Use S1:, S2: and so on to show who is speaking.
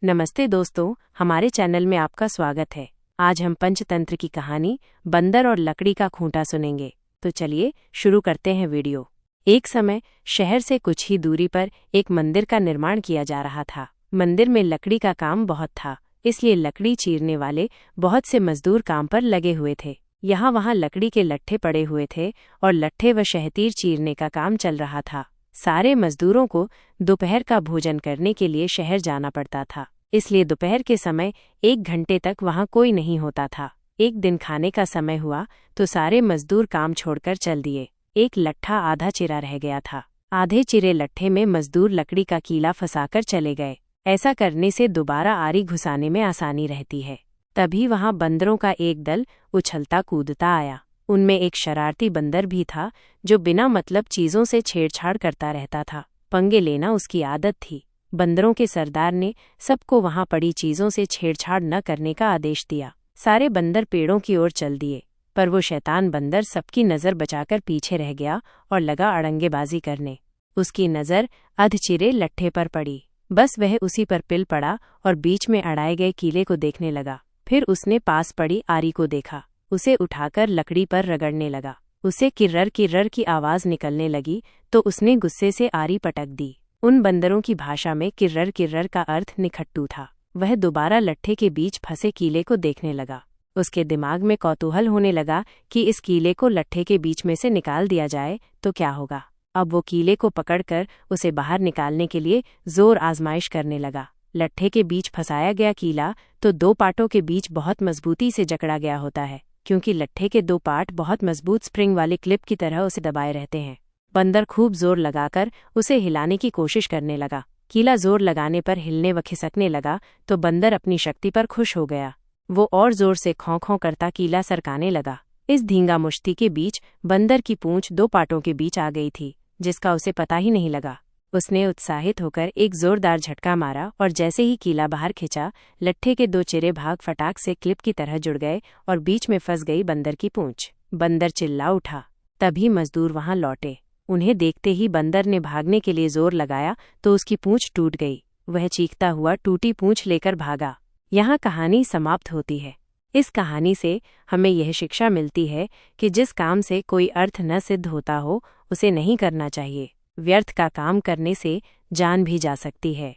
S1: नमस्ते दोस्तों, हमारे चैनल में आपका स्वागत है। आज हम पंचतंत्र की कहानी बंदर और लकड़ी का खूंटा सुनेंगे। तो चलिए शुरू करते हैं वीडियो। एक समय शहर से कुछ ही दूरी पर एक मंदिर का निर्माण किया जा रहा था। मंदिर में लकड़ी का काम बहुत था, इसलिए लकड़ी चीरने वाले बहुत से मजदूर काम पर लगे हुए थे। यहाँ वहाँ लकड़ी के लट्ठे पड़े हुए थे और लट्ठे व शहतीर चीरने का काम चल रहा था। सारे मजदूरों को दोपहर का भोजन करने के लिए शहर जाना पड़ता था, इसलिए दोपहर के समय 1 घंटे तक वहाँ कोई नहीं होता था। एक दिन खाने का समय हुआ तो सारे मजदूर काम छोड़कर चल दिए। एक लट्ठा आधा चिरा रह गया था। आधे चिरे लट्ठे में मजदूर लकड़ी का कीला फंसाकर चले गए। ऐसा करने से दोबारा आरी घुसाने में आसानी रहती है। तभी वहाँ बंदरों का एक दल उछलता कूदता आया। उनमें एक शरारती बंदर भी था जो बिना मतलब चीजों से छेड़छाड़ करता रहता था। पंगे लेना उसकी आदत थी। बंदरों के सरदार ने सबको वहां पड़ी चीजों से छेड़छाड़ न करने का आदेश दिया। सारे बंदर पेड़ों की ओर चल दिए, पर वो शैतान बंदर सबकी नजर बचाकर पीछे रह गया और लगा अड़ंगेबाजी करने। उसकी नजर अधचिरे लट्ठे पर पड़ी। बस वह उसी पर पिल पड़ा और बीच में अड़ाए गए कीले को देखने लगा। फिर उसने पास पड़ी आरी को देखा। उसे उठाकर लकड़ी पर रगड़ने लगा। उसे किर्रर किर्रर की आवाज निकलने लगी तो उसने गुस्से से आरी पटक दी। उन बंदरों की भाषा में किर्रर किर्रर का अर्थ निखट्टू था। वह दोबारा लट्ठे के बीच फंसे कीले को देखने लगा। उसके दिमाग में कौतूहल होने लगा कि इस कीले को लट्ठे के बीच में से निकाल दिया जाए तो क्या होगा। अब वो कीले को पकड़कर उसे बाहर निकालने के लिए जोर आजमाइश करने लगा। लट्ठे के बीच फंसाया गया कीला तो 2 पाटों के बीच बहुत मजबूती से जकड़ा गया होता है, क्योंकि लट्ठे के 2 पाट बहुत मजबूत स्प्रिंग वाले क्लिप की तरह उसे दबाए रहते हैं। बंदर खूब जोर लगाकर उसे हिलाने की कोशिश करने लगा। कीला जोर लगाने पर हिलने व खिसकने लगा तो बंदर अपनी शक्ति पर खुश हो गया। वो और जोर से खौं खौं करता कीला सरकाने लगा। इस धींगा मुश्ती के बीच बंदर की पूंछ 2 पाटों के बीच आ गई थी, जिसका उसे पता ही नहीं लगा। उसने उत्साहित होकर एक जोरदार झटका मारा और जैसे ही कीला बाहर खिंचा, लट्ठे के 2 चिरे भाग फटाक से क्लिप की तरह जुड़ गए और बीच में फंस गई बंदर की पूंछ। बंदर चिल्ला उठा। तभी मजदूर वहां लौटे। उन्हें देखते ही बंदर ने भागने के लिए जोर लगाया तो उसकी पूंछ टूट गई। वह चीखता हुआ टूटी पूंछ लेकर भागा। यहाँ कहानी समाप्त होती है। इस कहानी से हमें यह शिक्षा मिलती है कि जिस काम से कोई अर्थ न सिद्ध होता हो उसे नहीं करना चाहिए। व्यर्थ का काम करने से जान भी जा सकती है।